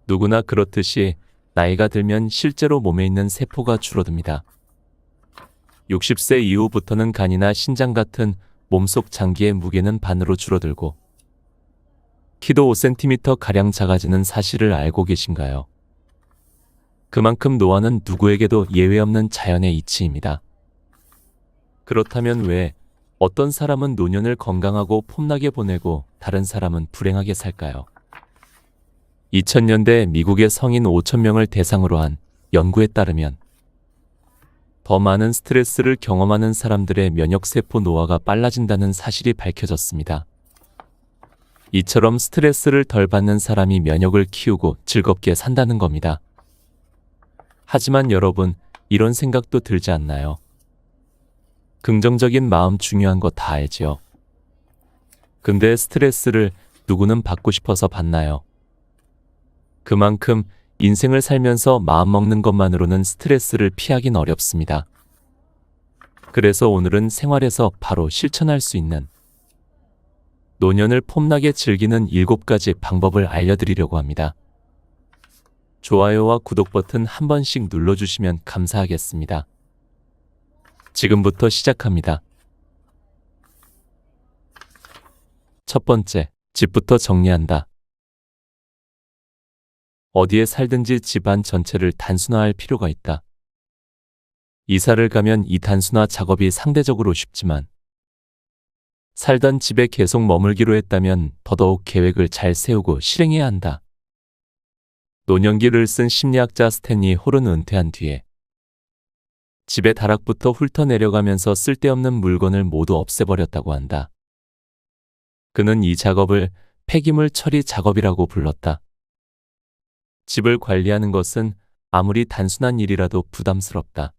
누구나 그렇듯이 나이가 들면 실제로 몸에 있는 세포가 줄어듭니다. 60세 이후부터는 간이나 신장 같은 몸속 장기의 무게는 반으로 줄어들고 키도 5cm가량 작아지는 사실을 알고 계신가요? 그만큼 노화는 누구에게도 예외 없는 자연의 이치입니다. 그렇다면 왜 어떤 사람은 노년을 건강하고 폼나게 보내고 다른 사람은 불행하게 살까요? 2000년대 미국의 성인 5,000명을 대상으로 한 연구에 따르면 더 많은 스트레스를 경험하는 사람들의 면역세포 노화가 빨라진다는 사실이 밝혀졌습니다. 이처럼 스트레스를 덜 받는 사람이 면역을 키우고 즐겁게 산다는 겁니다. 하지만 여러분, 이런 생각도 들지 않나요? 긍정적인 마음 중요한 거 다 알지요. 근데 스트레스를 누구는 받고 싶어서 받나요? 그만큼 인생을 살면서 마음먹는 것만으로는 스트레스를 피하긴 어렵습니다. 그래서 오늘은 생활에서 바로 실천할 수 있는 노년을 폼나게 즐기는 7가지 방법을 알려드리려고 합니다. 좋아요와 구독 버튼 한 번씩 눌러주시면 감사하겠습니다. 지금부터 시작합니다. 첫 번째, 집부터 정리한다. 어디에 살든지 집안 전체를 단순화할 필요가 있다. 이사를 가면 이 단순화 작업이 상대적으로 쉽지만 살던 집에 계속 머물기로 했다면 더더욱 계획을 잘 세우고 실행해야 한다. 노년기를 쓴 심리학자 스탠리 홀은 은퇴한 뒤에 집의 다락부터 훑어내려가면서 쓸데없는 물건을 모두 없애버렸다고 한다. 그는 이 작업을 폐기물 처리 작업이라고 불렀다. 집을 관리하는 것은 아무리 단순한 일이라도 부담스럽다.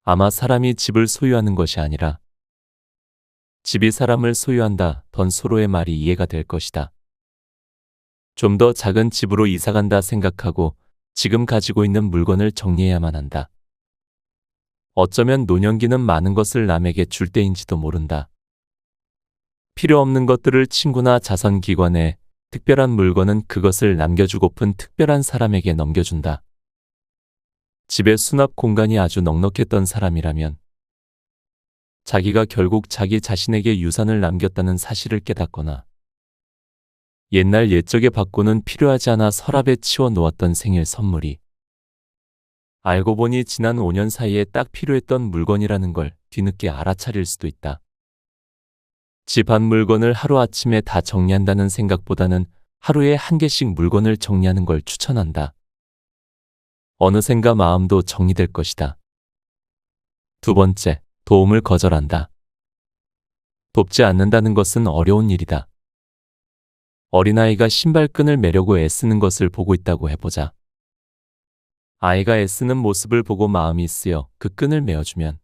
아마 사람이 집을 소유하는 것이 아니라 집이 사람을 소유한다 던 서로의 말이 이해가 될 것이다. 좀 더 작은 집으로 이사간다 생각하고 지금 가지고 있는 물건을 정리해야만 한다. 어쩌면 노년기는 많은 것을 남에게 줄 때인지도 모른다. 필요 없는 것들을 친구나 자선기관에, 특별한 물건은 그것을 남겨주고픈 특별한 사람에게 넘겨준다. 집의 수납 공간이 아주 넉넉했던 사람이라면 자기가 결국 자기 자신에게 유산을 남겼다는 사실을 깨닫거나 옛날 옛적의 바꾸는 필요하지 않아 서랍에 치워 놓았던 생일 선물이 알고 보니 지난 5년 사이에 딱 필요했던 물건이라는 걸 뒤늦게 알아차릴 수도 있다. 집 안 물건을 하루아침에 다 정리한다는 생각보다는 하루에 한 개씩 물건을 정리하는 걸 추천한다. 어느샌가 마음도 정리될 것이다. 두 번째, 도움을 거절한다. 돕지 않는다는 것은 어려운 일이다. 어린아이가 신발끈을 매려고 애쓰는 것을 보고 있다고 해보자. 아이가 애쓰는 모습을 보고 마음이 쓰여 그 끈을 매어주면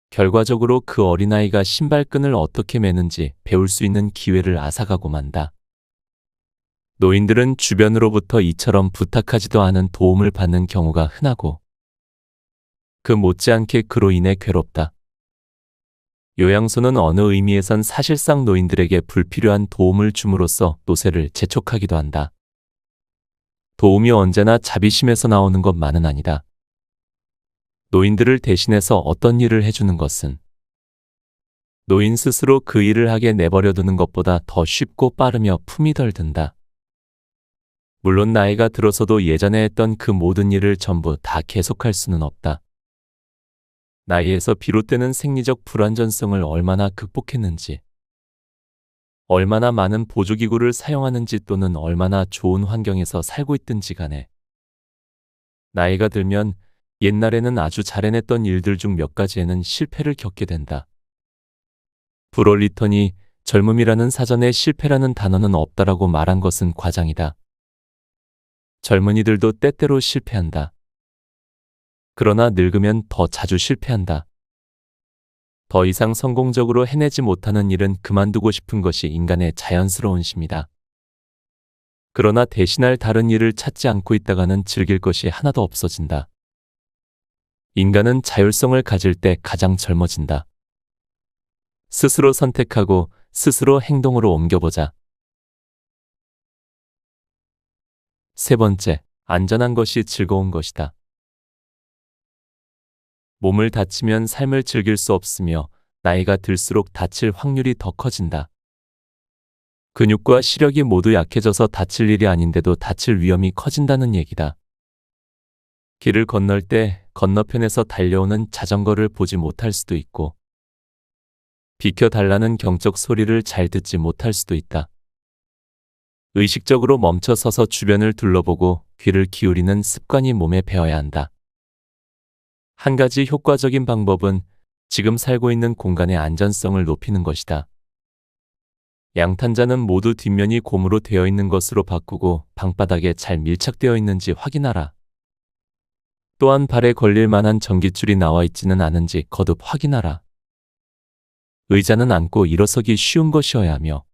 결과적으로 그 어린아이가 신발끈을 어떻게 매는지 배울 수 있는 기회를 앗아가고 만다. 노인들은 주변으로부터 이처럼 부탁하지도 않은 도움을 받는 경우가 흔하고 그 못지않게 그로 인해 괴롭다. 요양소는 어느 의미에선 사실상 노인들에게 불필요한 도움을 줌으로써 노쇠를 재촉하기도 한다. 도움이 언제나 자비심에서 나오는 것만은 아니다. 노인들을 대신해서 어떤 일을 해주는 것은 노인 스스로 그 일을 하게 내버려두는 것보다 더 쉽고 빠르며 품이 덜 든다. 물론 나이가 들어서도 예전에 했던 그 모든 일을 전부 다 계속할 수는 없다. 나이에서 비롯되는 생리적 불완전성을 얼마나 극복했는지, 얼마나 많은 보조기구를 사용하는지 또는 얼마나 좋은 환경에서 살고 있든지 간에 나이가 들면 옛날에는 아주 잘 해냈던 일들 중 몇 가지에는 실패를 겪게 된다. 브롤리턴이 젊음이라는 사전에 실패라는 단어는 없다라고 말한 것은 과장이다. 젊은이들도 때때로 실패한다. 그러나 늙으면 더 자주 실패한다. 더 이상 성공적으로 해내지 못하는 일은 그만두고 싶은 것이 인간의 자연스러운 심이다. 그러나 대신할 다른 일을 찾지 않고 있다가는 즐길 것이 하나도 없어진다. 인간은 자율성을 가질 때 가장 젊어진다. 스스로 선택하고 스스로 행동으로 옮겨보자. 세 번째, 안전한 것이 즐거운 것이다. 몸을 다치면 삶을 즐길 수 없으며 나이가 들수록 다칠 확률이 더 커진다. 근육과 시력이 모두 약해져서 다칠 일이 아닌데도 다칠 위험이 커진다는 얘기다. 길을 건널 때 건너편에서 달려오는 자전거를 보지 못할 수도 있고, 비켜달라는 경적 소리를 잘 듣지 못할 수도 있다. 의식적으로 멈춰 서서 주변을 둘러보고 귀를 기울이는 습관이 몸에 배어야 한다. 한 가지 효과적인 방법은 지금 살고 있는 공간의 안전성을 높이는 것이다. 양탄자는 모두 뒷면이 고무로 되어 있는 것으로 바꾸고 방바닥에 잘 밀착되어 있는지 확인하라. 또한 발에 걸릴 만한 전깃줄이 나와 있지는 않은지 거듭 확인하라. 의자는 앉고 일어서기 쉬운 것이어야 하며,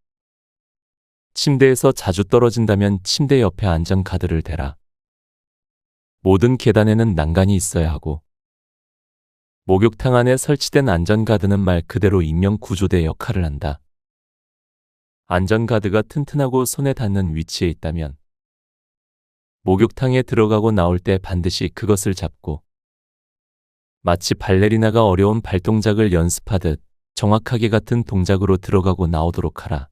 침대에서 자주 떨어진다면 침대 옆에 안전카드를 대라. 모든 계단에는 난간이 있어야 하고, 목욕탕 안에 설치된 안전가드는 말 그대로 인명구조대 역할을 한다. 안전가드가 튼튼하고 손에 닿는 위치에 있다면 목욕탕에 들어가고 나올 때 반드시 그것을 잡고 마치 발레리나가 어려운 발동작을 연습하듯 정확하게 같은 동작으로 들어가고 나오도록 하라.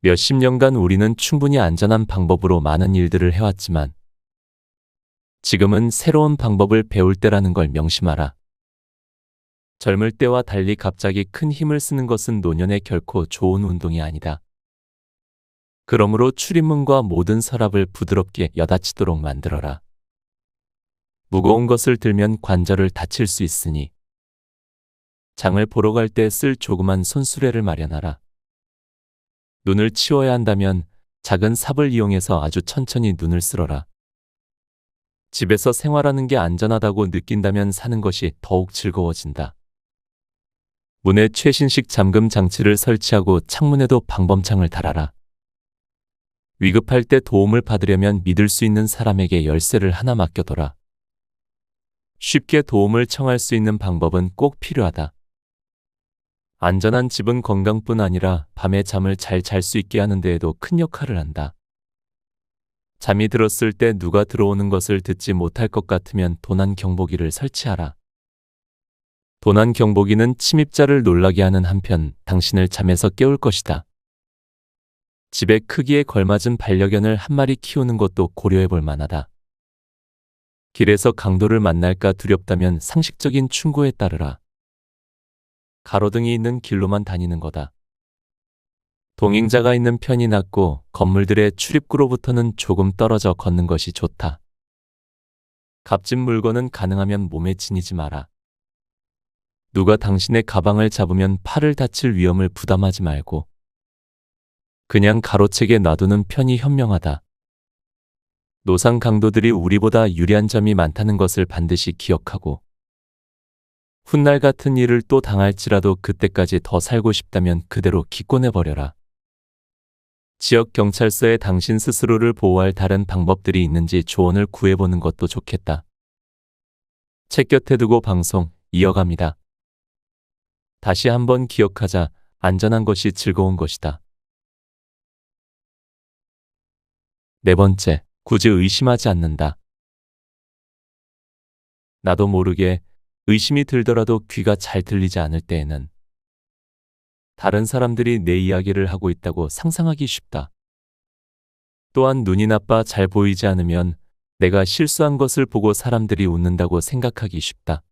몇십 년간 우리는 충분히 안전한 방법으로 많은 일들을 해왔지만 지금은 새로운 방법을 배울 때라는 걸 명심하라. 젊을 때와 달리 갑자기 큰 힘을 쓰는 것은 노년에 결코 좋은 운동이 아니다. 그러므로 출입문과 모든 서랍을 부드럽게 여닫히도록 만들어라. 무거운 것을 들면 관절을 다칠 수 있으니 장을 보러 갈 때 쓸 조그만 손수레를 마련하라. 눈을 치워야 한다면 작은 삽을 이용해서 아주 천천히 눈을 쓸어라. 집에서 생활하는 게 안전하다고 느낀다면 사는 것이 더욱 즐거워진다. 문에 최신식 잠금 장치를 설치하고 창문에도 방범창을 달아라. 위급할 때 도움을 받으려면 믿을 수 있는 사람에게 열쇠를 하나 맡겨둬라. 쉽게 도움을 청할 수 있는 방법은 꼭 필요하다. 안전한 집은 건강뿐 아니라 밤에 잠을 잘 잘 수 있게 하는 데에도 큰 역할을 한다. 잠이 들었을 때 누가 들어오는 것을 듣지 못할 것 같으면 도난 경보기를 설치하라. 도난 경보기는 침입자를 놀라게 하는 한편 당신을 잠에서 깨울 것이다. 집의 크기에 걸맞은 반려견을 한 마리 키우는 것도 고려해 볼 만하다. 길에서 강도를 만날까 두렵다면 상식적인 충고에 따르라. 가로등이 있는 길로만 다니는 거다. 동행자가 있는 편이 낫고 건물들의 출입구로부터는 조금 떨어져 걷는 것이 좋다. 값진 물건은 가능하면 몸에 지니지 마라. 누가 당신의 가방을 잡으면 팔을 다칠 위험을 부담하지 말고 그냥 가로채게 놔두는 편이 현명하다. 노상 강도들이 우리보다 유리한 점이 많다는 것을 반드시 기억하고 훗날 같은 일을 또 당할지라도 그때까지 더 살고 싶다면 그대로 기권해버려라. 지역 경찰서에 당신 스스로를 보호할 다른 방법들이 있는지 조언을 구해보는 것도 좋겠다. 책 곁에 두고 방송 이어갑니다. 다시 한번 기억하자. 안전한 것이 즐거운 것이다. 네 번째, 굳이 의심하지 않는다. 나도 모르게 의심이 들더라도 귀가 잘 들리지 않을 때에는 다른 사람들이 내 이야기를 하고 있다고 상상하기 쉽다. 또한 눈이 나빠 잘 보이지 않으면 내가 실수한 것을 보고 사람들이 웃는다고 생각하기 쉽다.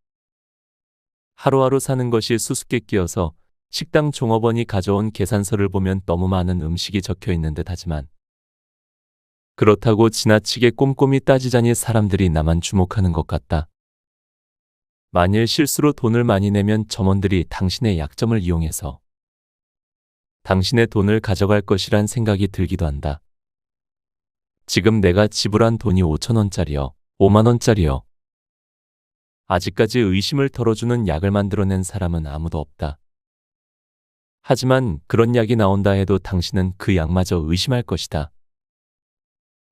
하루하루 사는 것이 수수께끼여서 식당 종업원이 가져온 계산서를 보면 너무 많은 음식이 적혀 있는 듯 하지만 그렇다고 지나치게 꼼꼼히 따지자니 사람들이 나만 주목하는 것 같다. 만일 실수로 돈을 많이 내면 점원들이 당신의 약점을 이용해서 당신의 돈을 가져갈 것이란 생각이 들기도 한다. 지금 내가 지불한 돈이 5,000원짜리요, 5만원짜리요. 아직까지 의심을 덜어주는 약을 만들어낸 사람은 아무도 없다. 하지만 그런 약이 나온다 해도 당신은 그 약마저 의심할 것이다.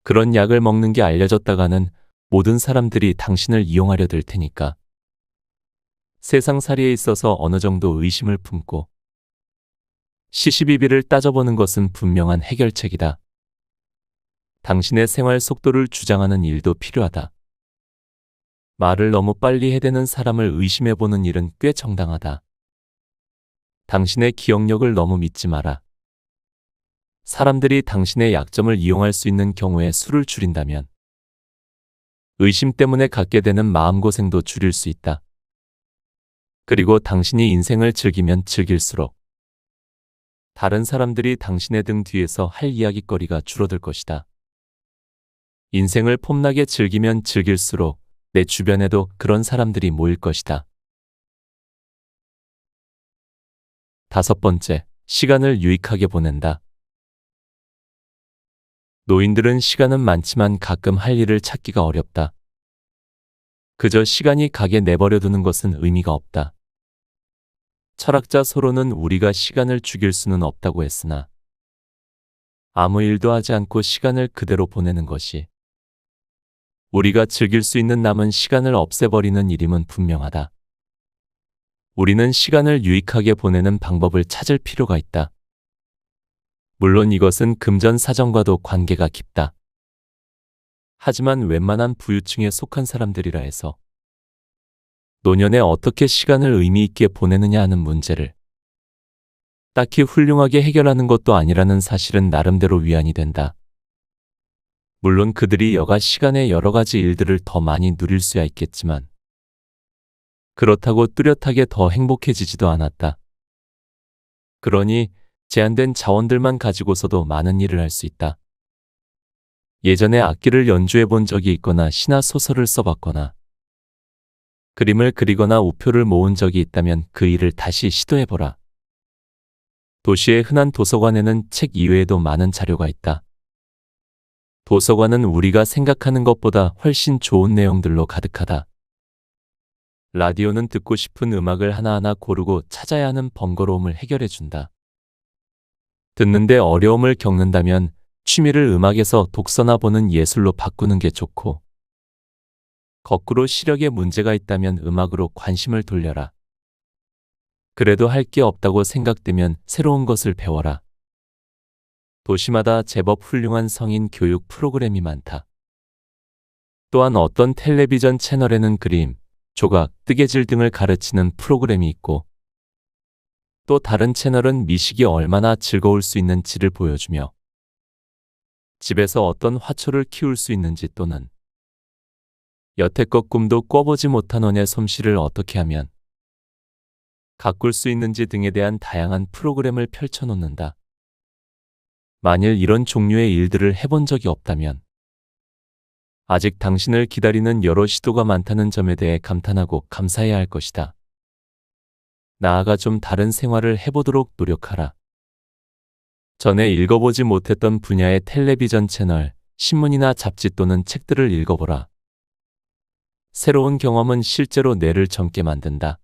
그런 약을 먹는 게 알려졌다가는 모든 사람들이 당신을 이용하려 들 테니까. 세상살이에 있어서 어느 정도 의심을 품고 시시비비를 따져보는 것은 분명한 해결책이다. 당신의 생활 속도를 주장하는 일도 필요하다. 말을 너무 빨리 해대는 사람을 의심해보는 일은 꽤 정당하다. 당신의 기억력을 너무 믿지 마라. 사람들이 당신의 약점을 이용할 수 있는 경우에 수를 줄인다면 의심 때문에 갖게 되는 마음고생도 줄일 수 있다. 그리고 당신이 인생을 즐기면 즐길수록 다른 사람들이 당신의 등 뒤에서 할 이야깃거리가 줄어들 것이다. 인생을 폼나게 즐기면 즐길수록 내 주변에도 그런 사람들이 모일 것이다. 5번째, 시간을 유익하게 보낸다. 노인들은 시간은 많지만 가끔 할 일을 찾기가 어렵다. 그저 시간이 가게 내버려 두는 것은 의미가 없다. 철학자 소로는 우리가 시간을 죽일 수는 없다고 했으나 아무 일도 하지 않고 시간을 그대로 보내는 것이 우리가 즐길 수 있는 남은 시간을 없애버리는 일임은 분명하다. 우리는 시간을 유익하게 보내는 방법을 찾을 필요가 있다. 물론 이것은 금전사정과도 관계가 깊다. 하지만 웬만한 부유층에 속한 사람들이라 해서 노년에 어떻게 시간을 의미 있게 보내느냐 하는 문제를 딱히 훌륭하게 해결하는 것도 아니라는 사실은 나름대로 위안이 된다. 물론 그들이 여가 시간에 여러 가지 일들을 더 많이 누릴 수야 있겠지만 그렇다고 뚜렷하게 더 행복해지지도 않았다. 그러니 제한된 자원들만 가지고서도 많은 일을 할 수 있다. 예전에 악기를 연주해 본 적이 있거나 시나 소설을 써봤거나 그림을 그리거나 우표를 모은 적이 있다면 그 일을 다시 시도해보라. 도시의 흔한 도서관에는 책 이외에도 많은 자료가 있다. 도서관은 우리가 생각하는 것보다 훨씬 좋은 내용들로 가득하다. 라디오는 듣고 싶은 음악을 하나하나 고르고 찾아야 하는 번거로움을 해결해준다. 듣는데 어려움을 겪는다면 취미를 음악에서 독서나 보는 예술로 바꾸는 게 좋고 거꾸로 시력에 문제가 있다면 음악으로 관심을 돌려라. 그래도 할 게 없다고 생각되면 새로운 것을 배워라. 도시마다 제법 훌륭한 성인 교육 프로그램이 많다. 또한 어떤 텔레비전 채널에는 그림, 조각, 뜨개질 등을 가르치는 프로그램이 있고 또 다른 채널은 미식이 얼마나 즐거울 수 있는지를 보여주며 집에서 어떤 화초를 키울 수 있는지 또는 여태껏 꿈도 꿔보지 못한 원의 솜씨를 어떻게 하면 가꿀 수 있는지 등에 대한 다양한 프로그램을 펼쳐놓는다. 만일 이런 종류의 일들을 해본 적이 없다면 아직 당신을 기다리는 여러 시도가 많다는 점에 대해 감탄하고 감사해야 할 것이다. 나아가 좀 다른 생활을 해보도록 노력하라. 전에 읽어보지 못했던 분야의 텔레비전 채널, 신문이나 잡지 또는 책들을 읽어보라. 새로운 경험은 실제로 뇌를 젊게 만든다.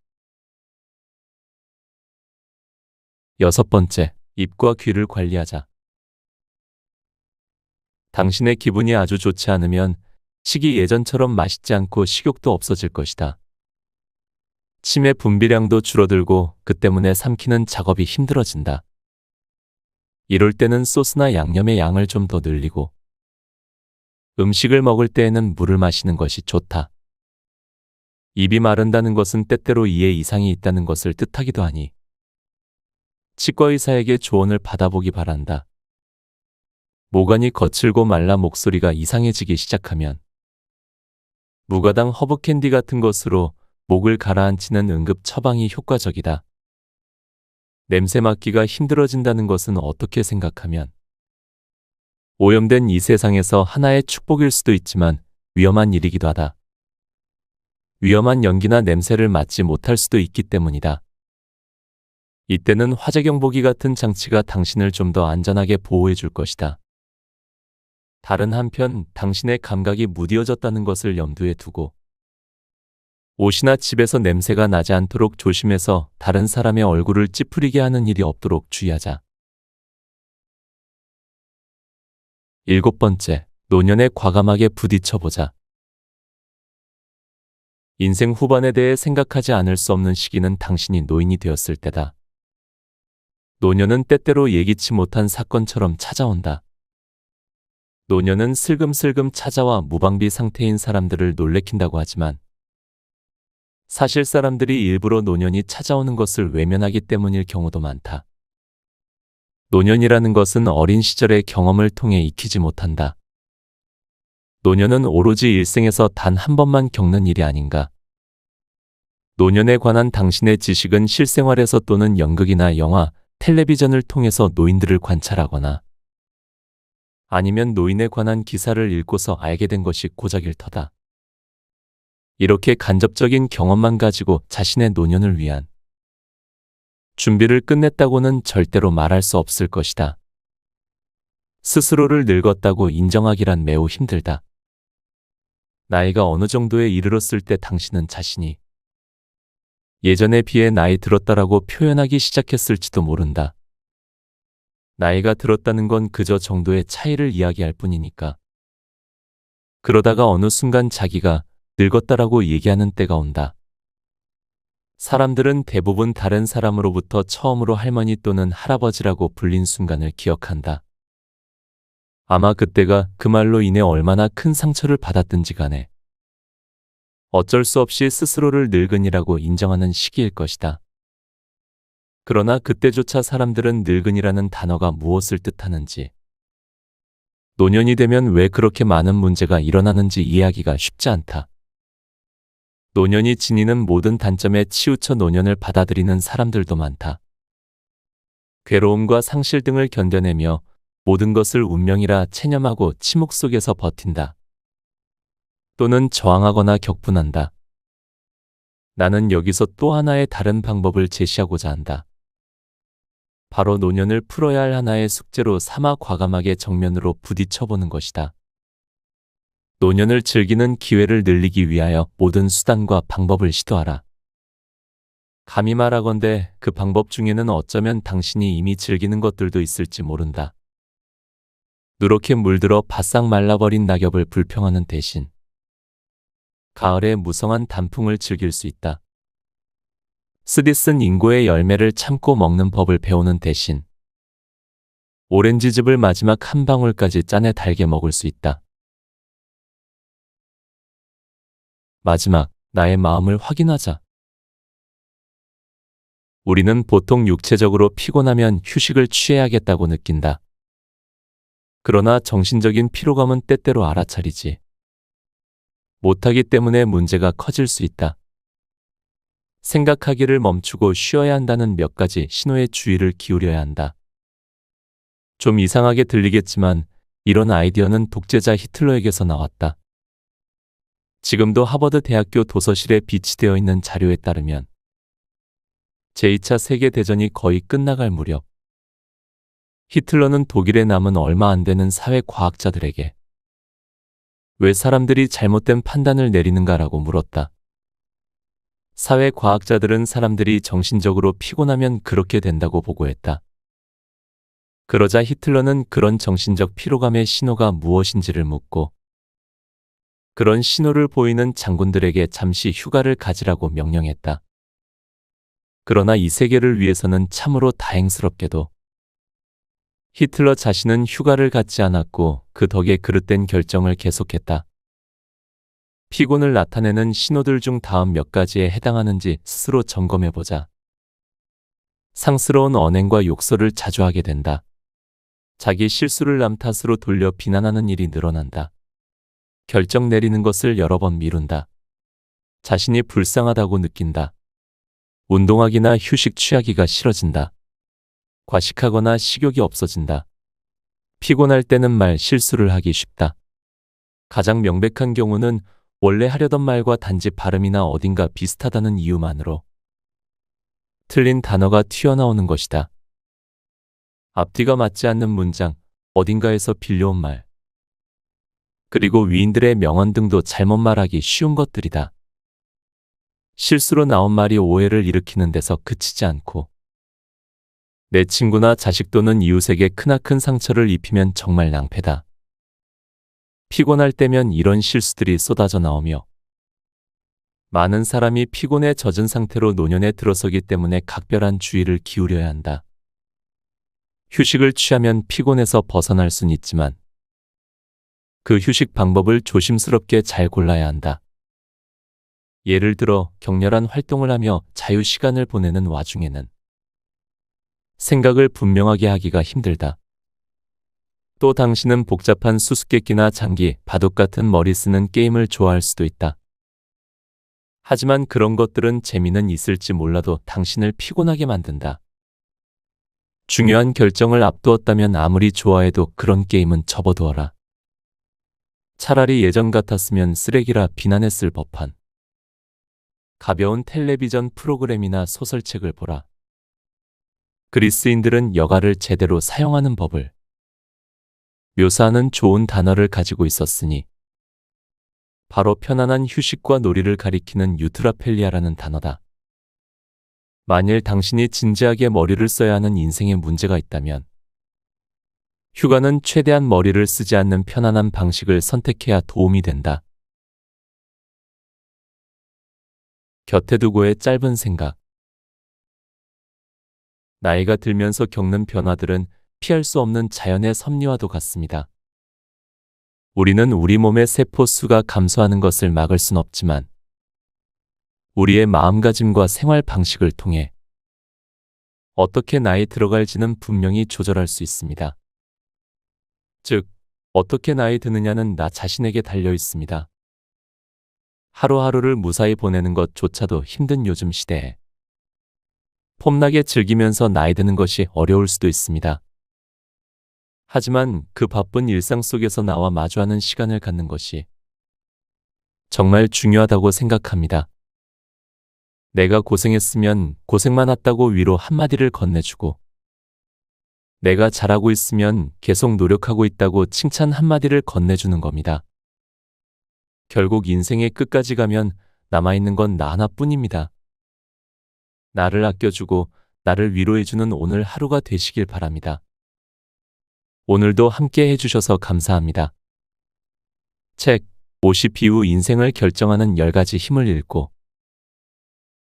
6번째, 입과 귀를 관리하자. 당신의 기분이 아주 좋지 않으면 식이 예전처럼 맛있지 않고 식욕도 없어질 것이다. 침의 분비량도 줄어들고 그 때문에 삼키는 작업이 힘들어진다. 이럴 때는 소스나 양념의 양을 좀 더 늘리고 음식을 먹을 때에는 물을 마시는 것이 좋다. 입이 마른다는 것은 때때로 이에 이상이 있다는 것을 뜻하기도 하니 치과의사에게 조언을 받아보기 바란다. 모관이 거칠고 말라 목소리가 이상해지기 시작하면 무가당 허브 캔디 같은 것으로 목을 가라앉히는 응급 처방이 효과적이다. 냄새 맡기가 힘들어진다는 것은 어떻게 생각하면 오염된 이 세상에서 하나의 축복일 수도 있지만 위험한 일이기도 하다. 위험한 연기나 냄새를 맡지 못할 수도 있기 때문이다. 이때는 화재경보기 같은 장치가 당신을 좀 더 안전하게 보호해 줄 것이다. 다른 한편 당신의 감각이 무뎌졌다는 것을 염두에 두고 옷이나 집에서 냄새가 나지 않도록 조심해서 다른 사람의 얼굴을 찌푸리게 하는 일이 없도록 주의하자. 7번째, 노년에 과감하게 부딪혀보자. 인생 후반에 대해 생각하지 않을 수 없는 시기는 당신이 노인이 되었을 때다. 노년은 때때로 예기치 못한 사건처럼 찾아온다. 노년은 슬금슬금 찾아와 무방비 상태인 사람들을 놀래킨다고 하지만 사실 사람들이 일부러 노년이 찾아오는 것을 외면하기 때문일 경우도 많다. 노년이라는 것은 어린 시절의 경험을 통해 익히지 못한다. 노년은 오로지 일생에서 단 한 번만 겪는 일이 아닌가. 노년에 관한 당신의 지식은 실생활에서 또는 연극이나 영화, 텔레비전을 통해서 노인들을 관찰하거나 아니면 노인에 관한 기사를 읽고서 알게 된 것이 고작일 터다. 이렇게 간접적인 경험만 가지고 자신의 노년을 위한 준비를 끝냈다고는 절대로 말할 수 없을 것이다. 스스로를 늙었다고 인정하기란 매우 힘들다. 나이가 어느 정도에 이르렀을 때 당신은 자신이 예전에 비해 나이 들었다라고 표현하기 시작했을지도 모른다. 나이가 들었다는 건 그저 정도의 차이를 이야기할 뿐이니까. 그러다가 어느 순간 자기가 늙었다라고 얘기하는 때가 온다. 사람들은 대부분 다른 사람으로부터 처음으로 할머니 또는 할아버지라고 불린 순간을 기억한다. 아마 그때가 그 말로 인해 얼마나 큰 상처를 받았든지 간에 어쩔 수 없이 스스로를 늙은이라고 인정하는 시기일 것이다. 그러나 그때조차 사람들은 늙은이라는 단어가 무엇을 뜻하는지, 노년이 되면 왜 그렇게 많은 문제가 일어나는지 이해하기가 쉽지 않다. 노년이 지니는 모든 단점에 치우쳐 노년을 받아들이는 사람들도 많다. 괴로움과 상실 등을 견뎌내며 모든 것을 운명이라 체념하고 침묵 속에서 버틴다. 또는 저항하거나 격분한다. 나는 여기서 또 하나의 다른 방법을 제시하고자 한다. 바로 노년을 풀어야 할 하나의 숙제로 삼아 과감하게 정면으로 부딪혀보는 것이다. 노년을 즐기는 기회를 늘리기 위하여 모든 수단과 방법을 시도하라. 감히 말하건대 그 방법 중에는 어쩌면 당신이 이미 즐기는 것들도 있을지 모른다. 누렇게 물들어 바싹 말라버린 낙엽을 불평하는 대신 가을의 무성한 단풍을 즐길 수 있다. 쓰디쓴 인고의 열매를 참고 먹는 법을 배우는 대신 오렌지즙을 마지막 한 방울까지 짜내 달게 먹을 수 있다. 마지막, 나의 마음을 확인하자. 우리는 보통 육체적으로 피곤하면 휴식을 취해야겠다고 느낀다. 그러나 정신적인 피로감은 때때로 알아차리지 못하기 때문에 문제가 커질 수 있다. 생각하기를 멈추고 쉬어야 한다는 몇 가지 신호에 주의를 기울여야 한다. 좀 이상하게 들리겠지만 이런 아이디어는 독재자 히틀러에게서 나왔다. 지금도 하버드 대학교 도서실에 비치되어 있는 자료에 따르면 제2차 세계대전이 거의 끝나갈 무렵 히틀러는 독일에 남은 얼마 안 되는 사회과학자들에게 왜 사람들이 잘못된 판단을 내리는가라고 물었다. 사회과학자들은 사람들이 정신적으로 피곤하면 그렇게 된다고 보고했다. 그러자 히틀러는 그런 정신적 피로감의 신호가 무엇인지를 묻고 그런 신호를 보이는 장군들에게 잠시 휴가를 가지라고 명령했다. 그러나 이 세계를 위해서는 참으로 다행스럽게도 히틀러 자신은 휴가를 갖지 않았고 그 덕에 그릇된 결정을 계속했다. 피곤을 나타내는 신호들 중 다음 몇 가지에 해당하는지 스스로 점검해보자. 상스러운 언행과 욕설을 자주 하게 된다. 자기 실수를 남 탓으로 돌려 비난하는 일이 늘어난다. 결정 내리는 것을 여러 번 미룬다. 자신이 불쌍하다고 느낀다. 운동하기나 휴식 취하기가 싫어진다. 과식하거나 식욕이 없어진다. 피곤할 때는 말 실수를 하기 쉽다. 가장 명백한 경우는 원래 하려던 말과 단지 발음이나 어딘가 비슷하다는 이유만으로 틀린 단어가 튀어나오는 것이다. 앞뒤가 맞지 않는 문장, 어딘가에서 빌려온 말, 그리고 위인들의 명언 등도 잘못 말하기 쉬운 것들이다. 실수로 나온 말이 오해를 일으키는 데서 그치지 않고 내 친구나 자식 또는 이웃에게 크나큰 상처를 입히면 정말 낭패다. 피곤할 때면 이런 실수들이 쏟아져 나오며 많은 사람이 피곤에 젖은 상태로 노년에 들어서기 때문에 각별한 주의를 기울여야 한다. 휴식을 취하면 피곤에서 벗어날 순 있지만 그 휴식 방법을 조심스럽게 잘 골라야 한다. 예를 들어 격렬한 활동을 하며 자유 시간을 보내는 와중에는 생각을 분명하게 하기가 힘들다. 또 당신은 복잡한 수수께끼나 장기, 바둑 같은 머리 쓰는 게임을 좋아할 수도 있다. 하지만 그런 것들은 재미는 있을지 몰라도 당신을 피곤하게 만든다. 중요한 결정을 앞두었다면 아무리 좋아해도 그런 게임은 접어두어라. 차라리 예전 같았으면 쓰레기라 비난했을 법한 가벼운 텔레비전 프로그램이나 소설책을 보라. 그리스인들은 여가를 제대로 사용하는 법을 묘사하는 좋은 단어를 가지고 있었으니 바로 편안한 휴식과 놀이를 가리키는 유트라펠리아라는 단어다. 만일 당신이 진지하게 머리를 써야 하는 인생에 문제가 있다면 휴가는 최대한 머리를 쓰지 않는 편안한 방식을 선택해야 도움이 된다. 곁에 두고의 짧은 생각. 나이가 들면서 겪는 변화들은 피할 수 없는 자연의 섭리와도 같습니다. 우리는 우리 몸의 세포 수가 감소하는 것을 막을 순 없지만 우리의 마음가짐과 생활 방식을 통해 어떻게 나이 들어갈지는 분명히 조절할 수 있습니다. 즉, 어떻게 나이 드느냐는 나 자신에게 달려 있습니다. 하루하루를 무사히 보내는 것조차도 힘든 요즘 시대에 폼나게 즐기면서 나이 드는 것이 어려울 수도 있습니다. 하지만 그 바쁜 일상 속에서 나와 마주하는 시간을 갖는 것이 정말 중요하다고 생각합니다. 내가 고생했으면 고생만 했다고 위로 한마디를 건네주고 내가 잘하고 있으면 계속 노력하고 있다고 칭찬 한마디를 건네주는 겁니다. 결국 인생의 끝까지 가면 남아있는 건 나 하나뿐입니다. 나를 아껴주고 나를 위로해주는 오늘 하루가 되시길 바랍니다. 오늘도 함께 해주셔서 감사합니다. 책 50 이후 인생을 결정하는 10가지 힘을 읽고